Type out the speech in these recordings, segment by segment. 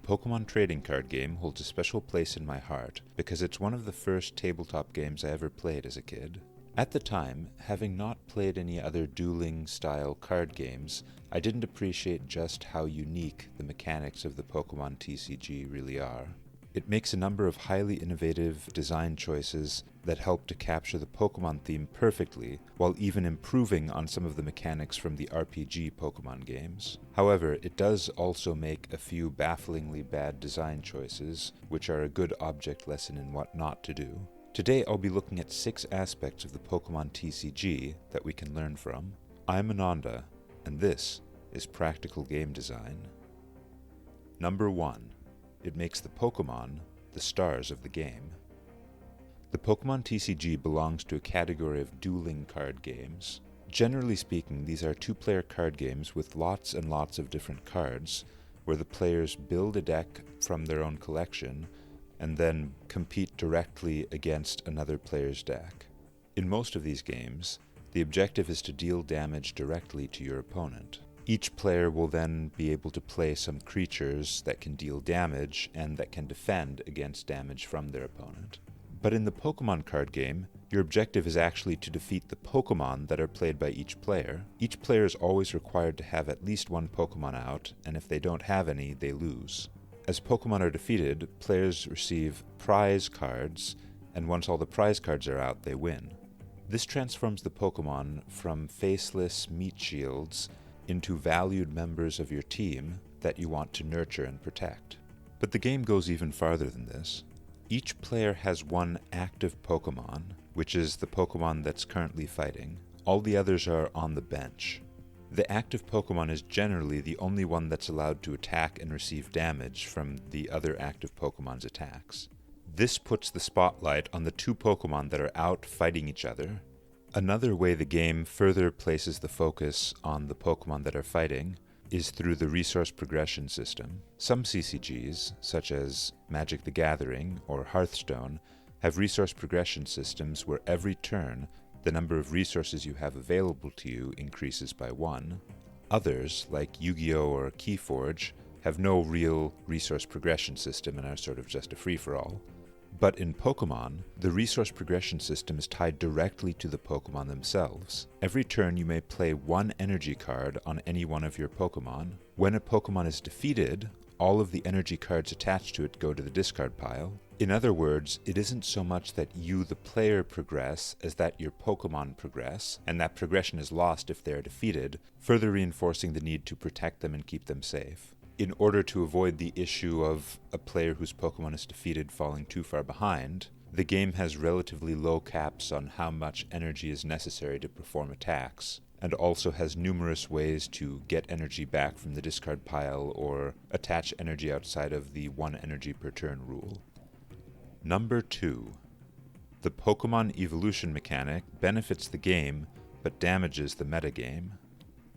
Pokemon trading card game holds a special place in my heart because it's one of the first tabletop games I ever played as a kid. At the time, having not played any other dueling-style card games, I didn't appreciate just how unique the mechanics of the Pokemon TCG really are. It makes a number of highly innovative design choices that help to capture the Pokemon theme perfectly, while even improving on some of the mechanics from the RPG Pokemon games. However, it does also make a few bafflingly bad design choices, which are a good object lesson in what not to do. Today I'll be looking at 6 aspects of the Pokemon TCG that we can learn from. I'm Ananda, and this is Practical Game Design. Number 1. It makes the Pokemon the stars of the game. The Pokemon TCG belongs to a category of dueling card games. Generally speaking, these are 2-player card games with lots and lots of different cards, where the players build a deck from their own collection and then compete directly against another player's deck. In most of these games, the objective is to deal damage directly to your opponent. Each player will then be able to play some creatures that can deal damage and that can defend against damage from their opponent. But in the Pokemon card game, your objective is actually to defeat the Pokemon that are played by each player. Each player is always required to have at least one Pokemon out, and if they don't have any, they lose. As Pokemon are defeated, players receive prize cards, and once all the prize cards are out, they win. This transforms the Pokemon from faceless meat shields into valued members of your team that you want to nurture and protect. But the game goes even farther than this. Each player has one active Pokemon, which is the Pokemon that's currently fighting. All the others are on the bench. The active Pokemon is generally the only one that's allowed to attack and receive damage from the other active Pokemon's attacks. This puts the spotlight on the 2 Pokemon that are out fighting each other. Another way the game further places the focus on the Pokemon that are fighting is through the resource progression system. Some CCGs, such as Magic the Gathering or Hearthstone, have resource progression systems where every turn the number of resources you have available to you increases by 1. Others, like Yu-Gi-Oh! Or Keyforge, have no real resource progression system and are sort of just a free-for-all. But in Pokemon, the resource progression system is tied directly to the Pokemon themselves. Every turn you may play 1 energy card on any one of your Pokemon. When a Pokemon is defeated, all of the energy cards attached to it go to the discard pile. In other words, it isn't so much that you, the player, progress as that your Pokemon progress, and that progression is lost if they are defeated, further reinforcing the need to protect them and keep them safe. In order to avoid the issue of a player whose Pokemon is defeated falling too far behind, the game has relatively low caps on how much energy is necessary to perform attacks, and also has numerous ways to get energy back from the discard pile or attach energy outside of the 1 energy per turn rule. Number 2. The Pokemon evolution mechanic benefits the game, but damages the metagame.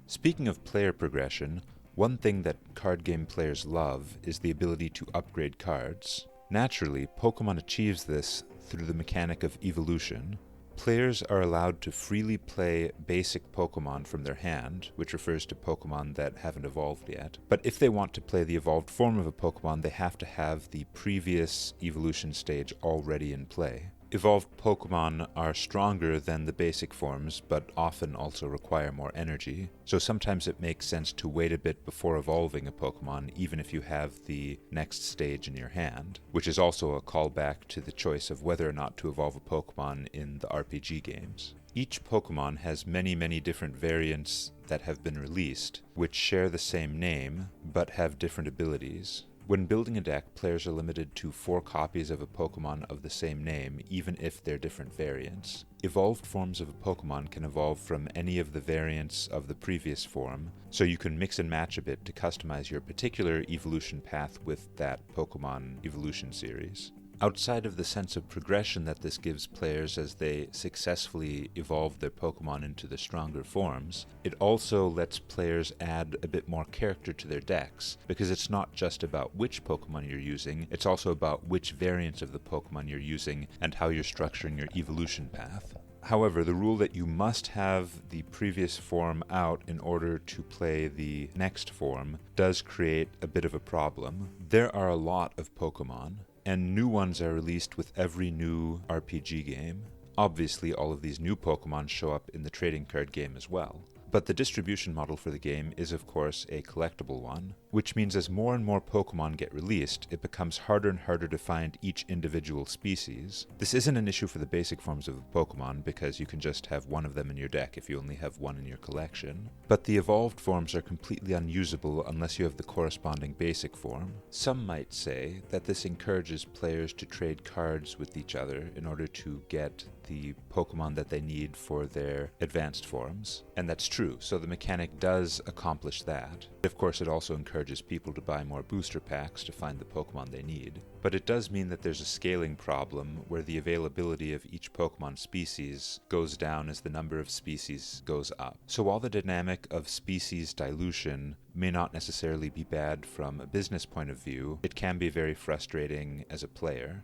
Speaking of player progression, one thing that card game players love is the ability to upgrade cards. Naturally, Pokemon achieves this through the mechanic of evolution. Players are allowed to freely play basic Pokemon from their hand, which refers to Pokemon that haven't evolved yet. But if they want to play the evolved form of a Pokemon, they have to have the previous evolution stage already in play. Evolved Pokemon are stronger than the basic forms, but often also require more energy, so sometimes it makes sense to wait a bit before evolving a Pokemon, even if you have the next stage in your hand, which is also a callback to the choice of whether or not to evolve a Pokemon in the RPG games. Each Pokemon has many different variants that have been released, which share the same name, but have different abilities. When building a deck, players are limited to 4 copies of a Pokemon of the same name, even if they're different variants. Evolved forms of a Pokemon can evolve from any of the variants of the previous form, so you can mix and match a bit to customize your particular evolution path with that Pokemon evolution series. Outside of the sense of progression that this gives players as they successfully evolve their Pokemon into the stronger forms, it also lets players add a bit more character to their decks, because it's not just about which Pokemon you're using, it's also about which variants of the Pokemon you're using and how you're structuring your evolution path. However, the rule that you must have the previous form out in order to play the next form does create a bit of a problem. There are a lot of Pokemon, and new ones are released with every new RPG game. Obviously, all of these new Pokemon show up in the trading card game as well. But the distribution model for the game is, of course, a collectible one, which means as more and more Pokemon get released, it becomes harder and harder to find each individual species. This isn't an issue for the basic forms of the Pokemon, because you can just have one of them in your deck if you only have one in your collection. But the evolved forms are completely unusable unless you have the corresponding basic form. Some might say that this encourages players to trade cards with each other in order to get the Pokemon that they need for their advanced forms. And that's true, so the mechanic does accomplish that. Of course, it also encourages people to buy more booster packs to find the Pokemon they need. But it does mean that there's a scaling problem where the availability of each Pokemon species goes down as the number of species goes up. So while the dynamic of species dilution may not necessarily be bad from a business point of view, it can be very frustrating as a player.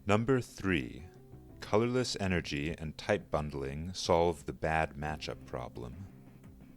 Number 3. Colorless energy and type bundling solve the bad matchup problem.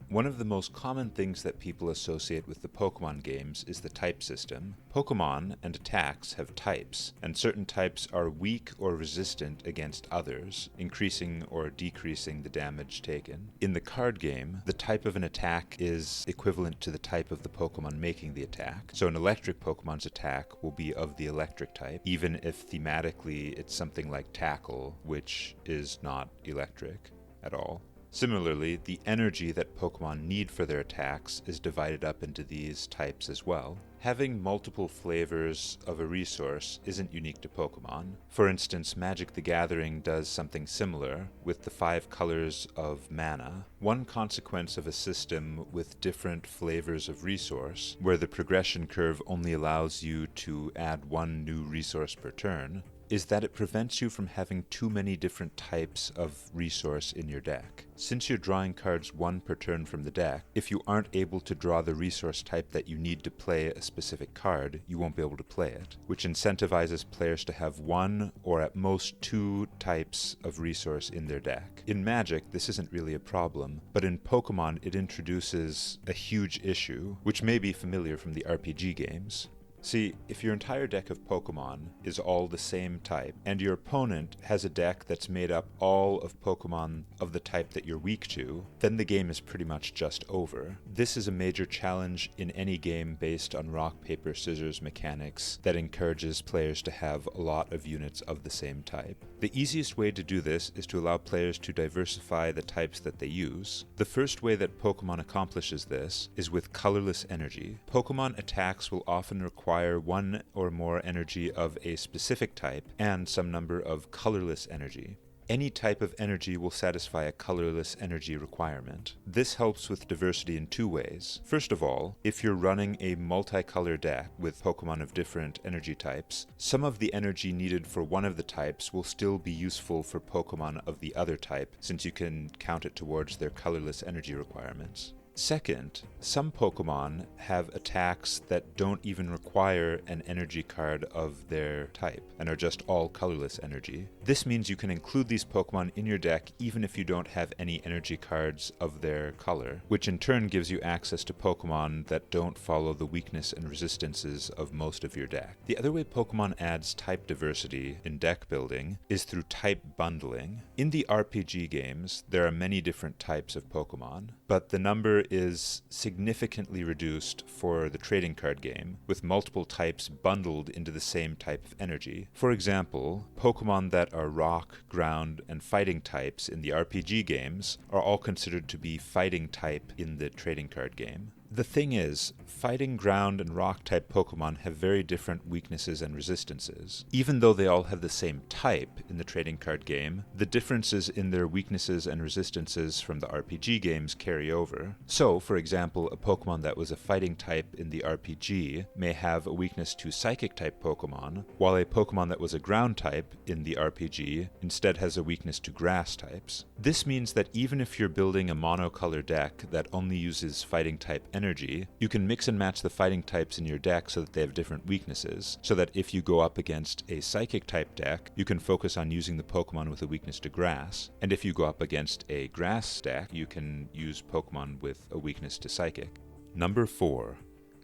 One of the most common things that people associate with the Pokemon games is the type system. Pokemon and attacks have types, and certain types are weak or resistant against others, increasing or decreasing the damage taken. In the card game, the type of an attack is equivalent to the type of the Pokemon making the attack. So an electric Pokemon's attack will be of the electric type, even if thematically it's something like Tackle, which is not electric at all. Similarly, the energy that Pokemon need for their attacks is divided up into these types as well. Having multiple flavors of a resource isn't unique to Pokemon. For instance, Magic the Gathering does something similar with the 5 colors of mana. One consequence of a system with different flavors of resource, where the progression curve only allows you to add one new resource per turn, is that it prevents you from having too many different types of resource in your deck. Since you're drawing cards one per turn from the deck, if you aren't able to draw the resource type that you need to play a specific card, you won't be able to play it, which incentivizes players to have one or at most 2 types of resource in their deck. In Magic, this isn't really a problem, but in Pokemon it introduces a huge issue, which may be familiar from the RPG games. See, if your entire deck of Pokemon is all the same type, and your opponent has a deck that's made up all of Pokemon of the type that you're weak to, then the game is pretty much just over. This is a major challenge in any game based on rock, paper, scissors mechanics that encourages players to have a lot of units of the same type. The easiest way to do this is to allow players to diversify the types that they use. The first way that Pokemon accomplishes this is with colorless energy. Pokemon attacks will often require one or more energy of a specific type and some number of colorless energy. Any type of energy will satisfy a colorless energy requirement. This helps with diversity in 2 ways. First of all, if you're running a multicolor deck with Pokemon of different energy types, some of the energy needed for one of the types will still be useful for Pokemon of the other type, since you can count it towards their colorless energy requirements. Second, some Pokemon have attacks that don't even require an energy card of their type, and are just all colorless energy. This means you can include these Pokemon in your deck even if you don't have any energy cards of their color, which in turn gives you access to Pokemon that don't follow the weakness and resistances of most of your deck. The other way Pokemon adds type diversity in deck building is through type bundling. In the RPG games, there are many different types of Pokemon, but the number is significantly reduced for the trading card game, with multiple types bundled into the same type of energy. For example, Pokemon that are rock, ground, and fighting types in the RPG games are all considered to be fighting type in the trading card game. The thing is, fighting, ground, and rock type Pokemon have very different weaknesses and resistances. Even though they all have the same type in the trading card game, the differences in their weaknesses and resistances from the RPG games carry over. So, for example, a Pokemon that was a fighting type in the RPG may have a weakness to psychic type Pokemon, while a Pokemon that was a ground type in the RPG instead has a weakness to grass types. This means that even if you're building a monocolor deck that only uses fighting type energy, energy, you can mix and match the fighting types in your deck so that they have different weaknesses, so that if you go up against a psychic type deck, you can focus on using the Pokemon with a weakness to grass, and if you go up against a grass deck, you can use Pokemon with a weakness to psychic. Number 4.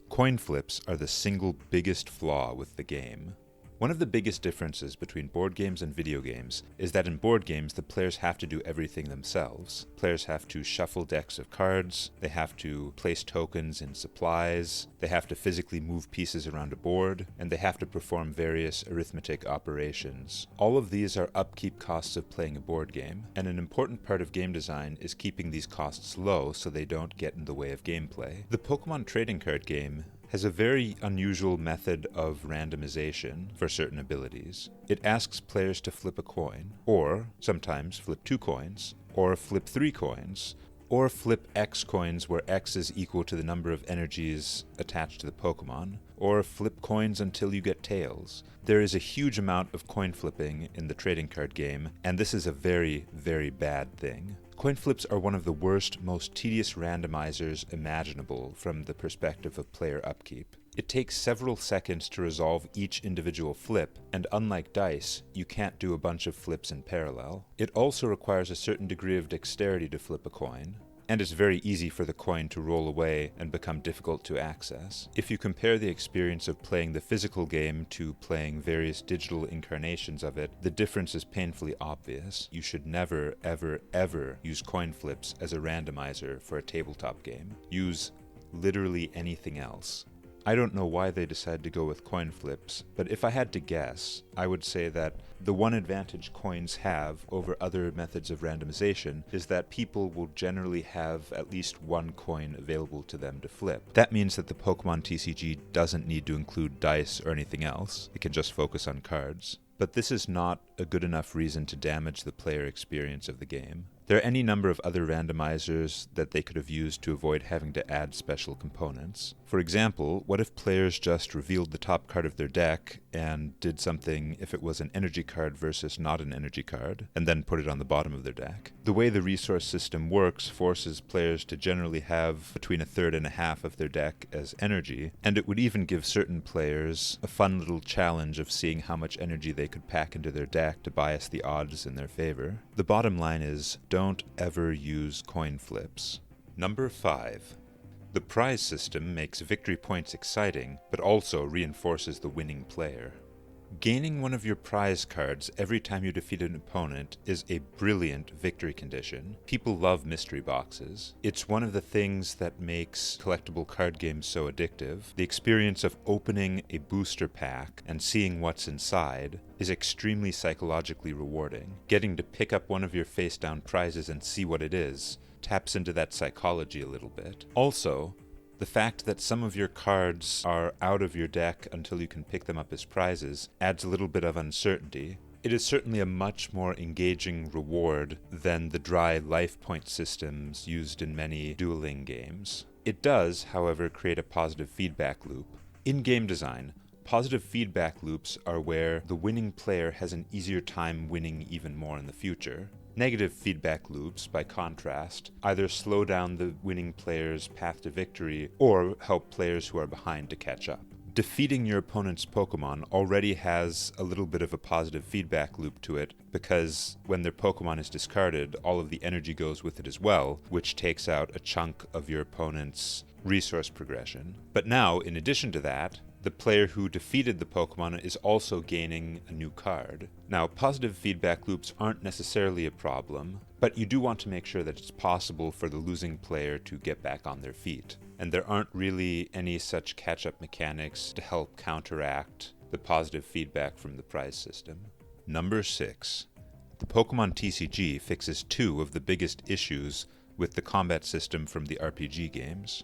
Coin flips are the single biggest flaw with the game. One of the biggest differences between board games and video games is that in board games the players have to do everything themselves. Players have to shuffle decks of cards, they have to place tokens in supplies, they have to physically move pieces around a board, and they have to perform various arithmetic operations. All of these are upkeep costs of playing a board game, and an important part of game design is keeping these costs low so they don't get in the way of gameplay. The Pokemon trading card game has a very unusual method of randomization for certain abilities. It asks players to flip a coin, or sometimes flip 2 coins, or flip 3 coins, or flip X coins where X is equal to the number of energies attached to the Pokemon, or flip coins until you get tails. There is a huge amount of coin flipping in the trading card game, and this is a very, very bad thing. Coin flips are one of the worst, most tedious randomizers imaginable from the perspective of player upkeep. It takes several seconds to resolve each individual flip, and unlike dice, you can't do a bunch of flips in parallel. It also requires a certain degree of dexterity to flip a coin, and it's very easy for the coin to roll away and become difficult to access. If you compare the experience of playing the physical game to playing various digital incarnations of it, the difference is painfully obvious. You should never, ever, ever use coin flips as a randomizer for a tabletop game. Use literally anything else. I don't know why they decided to go with coin flips, but if I had to guess, I would say that the one advantage coins have over other methods of randomization is that people will generally have at least one coin available to them to flip. That means that the Pokemon TCG doesn't need to include dice or anything else. It can just focus on cards. But this is not a good enough reason to damage the player experience of the game. There are any number of other randomizers that they could have used to avoid having to add special components. For example, what if players just revealed the top card of their deck and did something if it was an energy card versus not an energy card, and then put it on the bottom of their deck? The way the resource system works forces players to generally have between a third and a half of their deck as energy, and it would even give certain players a fun little challenge of seeing how much energy they could pack into their deck to bias the odds in their favor. The bottom line is, don't ever use coin flips. Number 5. The prize system makes victory points exciting, but also reinforces the winning player. Gaining one of your prize cards every time you defeat an opponent is a brilliant victory condition. People love mystery boxes. It's one of the things that makes collectible card games so addictive. The experience of opening a booster pack and seeing what's inside is extremely psychologically rewarding. Getting to pick up one of your face-down prizes and see what it is taps into that psychology a little bit. Also, the fact that some of your cards are out of your deck until you can pick them up as prizes adds a little bit of uncertainty. It is certainly a much more engaging reward than the dry life point systems used in many dueling games. It does, however, create a positive feedback loop. In game design, positive feedback loops are where the winning player has an easier time winning even more in the future. Negative feedback loops, by contrast, either slow down the winning player's path to victory or help players who are behind to catch up. Defeating your opponent's Pokemon already has a little bit of a positive feedback loop to it, because when their Pokemon is discarded, all of the energy goes with it as well, which takes out a chunk of your opponent's resource progression. But now, in addition to that, the player who defeated the Pokemon is also gaining a new card. Now, positive feedback loops aren't necessarily a problem, but you do want to make sure that it's possible for the losing player to get back on their feet. And there aren't really any such catch-up mechanics to help counteract the positive feedback from the prize system. Number 6. The Pokemon TCG fixes 2 of the biggest issues with the combat system from the RPG games.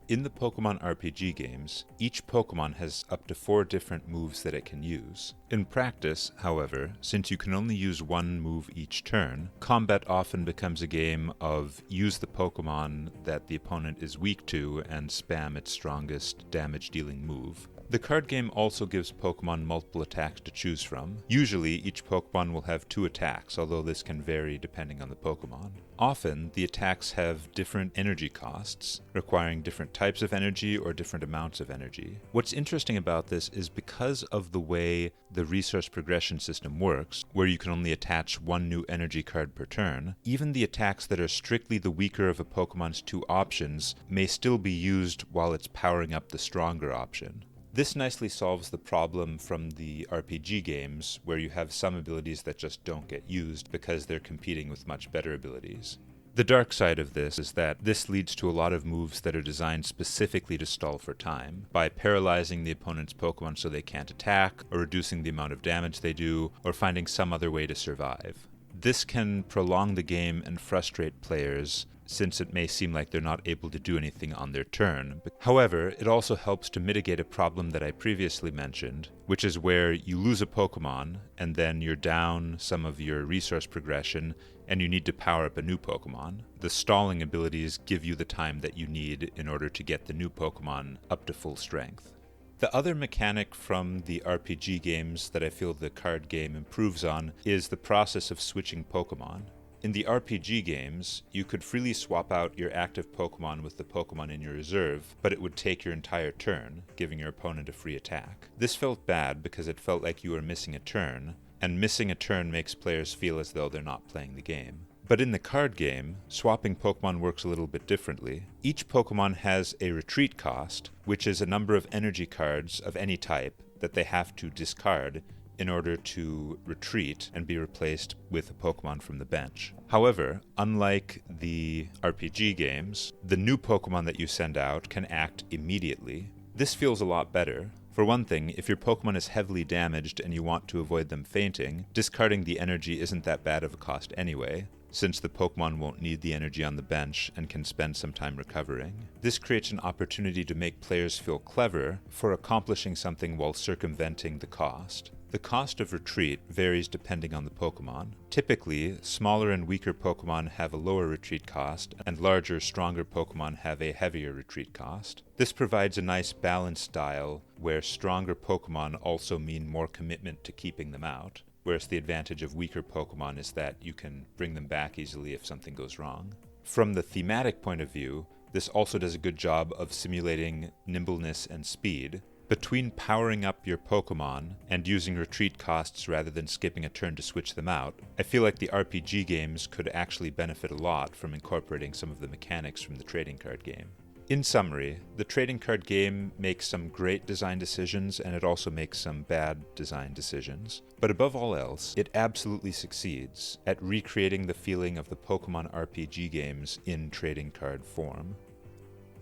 In the Pokemon RPG games, each Pokemon has up to 4 different moves that it can use. In practice, however, since you can only use one move each turn, combat often becomes a game of use the Pokemon that the opponent is weak to and spam its strongest damage-dealing move. The card game also gives Pokemon multiple attacks to choose from. Usually, each Pokemon will have 2 attacks, although this can vary depending on the Pokemon. Often, the attacks have different energy costs, requiring different types of energy or different amounts of energy. What's interesting about this is because of the way the resource progression system works, where you can only attach 1 new energy card per turn, even the attacks that are strictly the weaker of a Pokemon's 2 options may still be used while it's powering up the stronger option. This nicely solves the problem from the RPG games, where you have some abilities that just don't get used because they're competing with much better abilities. The dark side of this is that this leads to a lot of moves that are designed specifically to stall for time, by paralyzing the opponent's Pokemon so they can't attack, or reducing the amount of damage they do, or finding some other way to survive. This can prolong the game and frustrate players, since it may seem like they're not able to do anything on their turn. However, it also helps to mitigate a problem that I previously mentioned, which is where you lose a Pokemon, and then you're down some of your resource progression, and you need to power up a new Pokemon. The stalling abilities give you the time that you need in order to get the new Pokemon up to full strength. The other mechanic from the RPG games that I feel the card game improves on is the process of switching Pokemon. In the RPG games, you could freely swap out your active Pokemon with the Pokemon in your reserve, but it would take your entire turn, giving your opponent a free attack. This felt bad because it felt like you were missing a turn, and missing a turn makes players feel as though they're not playing the game. But in the card game, swapping Pokemon works a little bit differently. Each Pokemon has a retreat cost, which is a number of energy cards of any type that they have to discard in order to retreat and be replaced with a Pokemon from the bench. However, unlike the RPG games, the new Pokemon that you send out can act immediately. This feels a lot better. For one thing, if your Pokemon is heavily damaged and you want to avoid them fainting, discarding the energy isn't that bad of a cost anyway, since the Pokemon won't need the energy on the bench and can spend some time recovering. This creates an opportunity to make players feel clever for accomplishing something while circumventing the cost. The cost of retreat varies depending on the Pokemon. Typically, smaller and weaker Pokemon have a lower retreat cost, and larger, stronger Pokemon have a heavier retreat cost. This provides a nice balanced style where stronger Pokemon also mean more commitment to keeping them out, whereas the advantage of weaker Pokemon is that you can bring them back easily if something goes wrong. From the thematic point of view, this also does a good job of simulating nimbleness and speed. Between powering up your Pokemon and using retreat costs rather than skipping a turn to switch them out, I feel like the RPG games could actually benefit a lot from incorporating some of the mechanics from the trading card game. In summary, the trading card game makes some great design decisions and it also makes some bad design decisions. But above all else, it absolutely succeeds at recreating the feeling of the Pokemon RPG games in trading card form.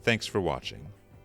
Thanks for watching.